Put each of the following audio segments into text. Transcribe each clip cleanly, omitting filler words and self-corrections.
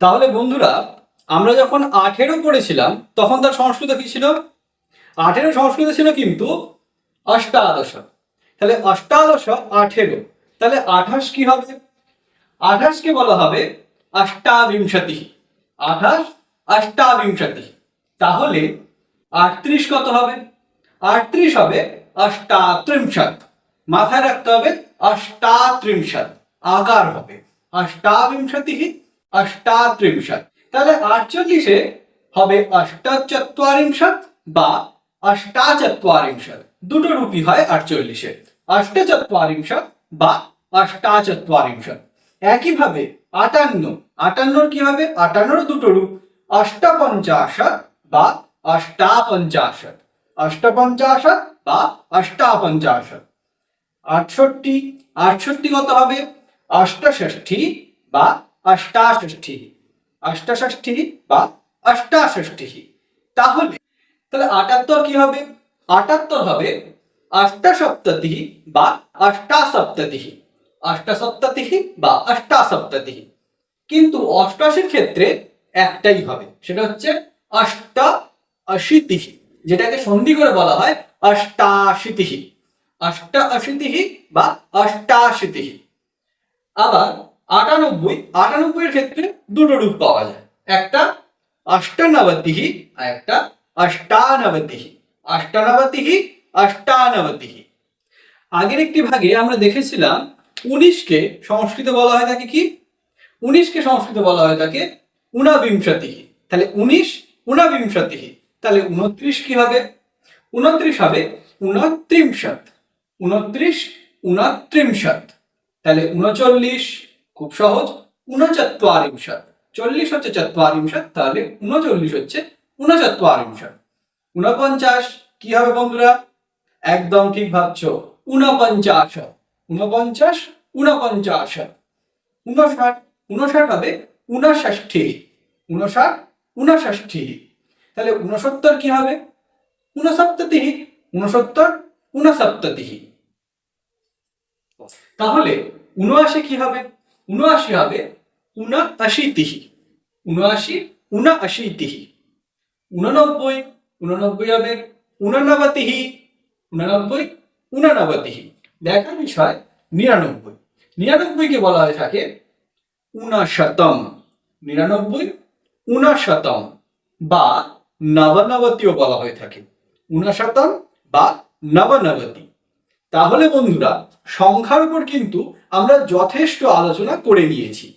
তাহলে বন্ধুরা, আমরা যখন 18 পড়েছিলাম তখন তার সংস্কৃত কি ছিল? 18 সংস্কৃত ছিল কিন্তু অষ্টাদশ। তাহলে অষ্টাদশ 18, তাহলে 28 কি হবে? 28 কে বলা হবে অষ্টাবিংশতি। 28 অষ্টাবিংশতি। তাহলে 38 কত হবে? 38 হবে অষ্টাত্রিংশৎ। মাথায় রাখতে হবে অষ্টাত্রিংশৎ, আকার হবে অষ্টাবিংশতি অষ্টাত্রিংশৎ। তাহলে 48-এ হবে অষ্টাচত্বারিংশৎ বা অষ্টাচত্বারিংশৎ। দুটো রূপই হয় 48-এ, অষ্টাচত্বারিংশৎ বা অষ্টাচত্বারিংশৎ। একইভাবে 58, 58 কি হবে? 58-এর দুটো রূপ, অষ্টপঞ্চাশৎ বা অষ্টাপঞ্চাশৎ, অষ্টপঞ্চাশৎ বা অষ্টাপঞ্চাশৎ। 68, 68 কত হবে? অষ্টষষ্ঠী বা অষ্টাষষ্ঠী, অষ্টষষ্ঠী বা অষ্টাষষ্ঠী। তাহলে 78 কি হবে? 78 হবে অষ্টসপ্ততি বা অষ্টাসপ্ততি, অষ্টসপ্ততি বা অষ্টাসপ্ততি। কিন্তু 88-র ক্ষেত্রে একটাই হবে, সেটা হচ্ছে অষ্টাশীতি, যেটাকে সন্ধি করে বলা হয় অষ্টাশীতি, অষ্টাশীতি বা অষ্টাশীতি। আবার 98, 98-এর ক্ষেত্রে দুটো রূপ পাওয়া যায়, একটা অষ্টানবতি আর একটা অষ্টানবতি, অষ্টানবতি অষ্টানবতি। আগের একটি ভাগে আমরা দেখেছিলাম 19-কে সংস্কৃতে বলা হয় থাকে কি? 19-কে সংস্কৃতে বলা হয় থাকে ঊনবিংশতি। তাহলে 19 ঊনবিংশতি। তাহলে 29 কি হবে? 29 হবে ঊনত্রিংশৎ, 29 ঊনত্রিংশৎ। তাহলে 39 খুব সহজ, ঊনচত্বারিংশৎ। 40 হচ্ছে চত্বারিংশৎ, তাহলে 39 হচ্ছে ঊনচত্বারিংশৎ। 49 কি হবে বন্ধুরা? একদম ঠিক ভাবছো, ঊনপঞ্চাশৎ, 49 ঊনপঞ্চাশৎ। 59, 59 হবে ঊনষষ্ঠী, 59 ঊনষষ্ঠী। তাহলে 69 কি হবে? ঊনসপ্ততি, 69 ঊনসপ্ততি। তাহলে 79 কি হবে? 79 হবে ঊনআশীতি, 79 ঊনআশীতি। 89, 89 হবে ঊননবতি, 89 ঊননবতি। দেখার বিষয় 99, 99 কে বলা হয়ে থাকে ঊনশতম, 99 ঊনশতম বা নবনবতিও বলা হয়ে থাকে, ঊনশতম বা নবনবতি। তাহলে বন্ধুরা, সংখ্যার উপর কিন্তু আমরা যথেষ্ট আলোচনা করে নিয়েছি।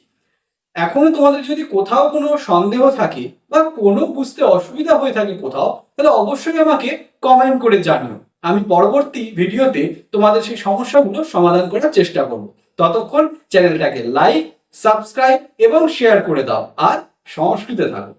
এখনো তোমাদের যদি কোথাও কোনো সন্দেহ থাকে বা কোনো বুঝতে অসুবিধা হয়ে থাকে কোথাও, তাহলে অবশ্যই আমাকে কমেন্ট করে জানিও। আমি পরবর্তী ভিডিওতে তোমাদের সেই সমস্যাগুলো সমাধান করার চেষ্টা করব। ততক্ষণ চ্যানেলটাকে লাইক, সাবস্ক্রাইব এবং শেয়ার করে দাও আর সংস্কৃতে থাকো।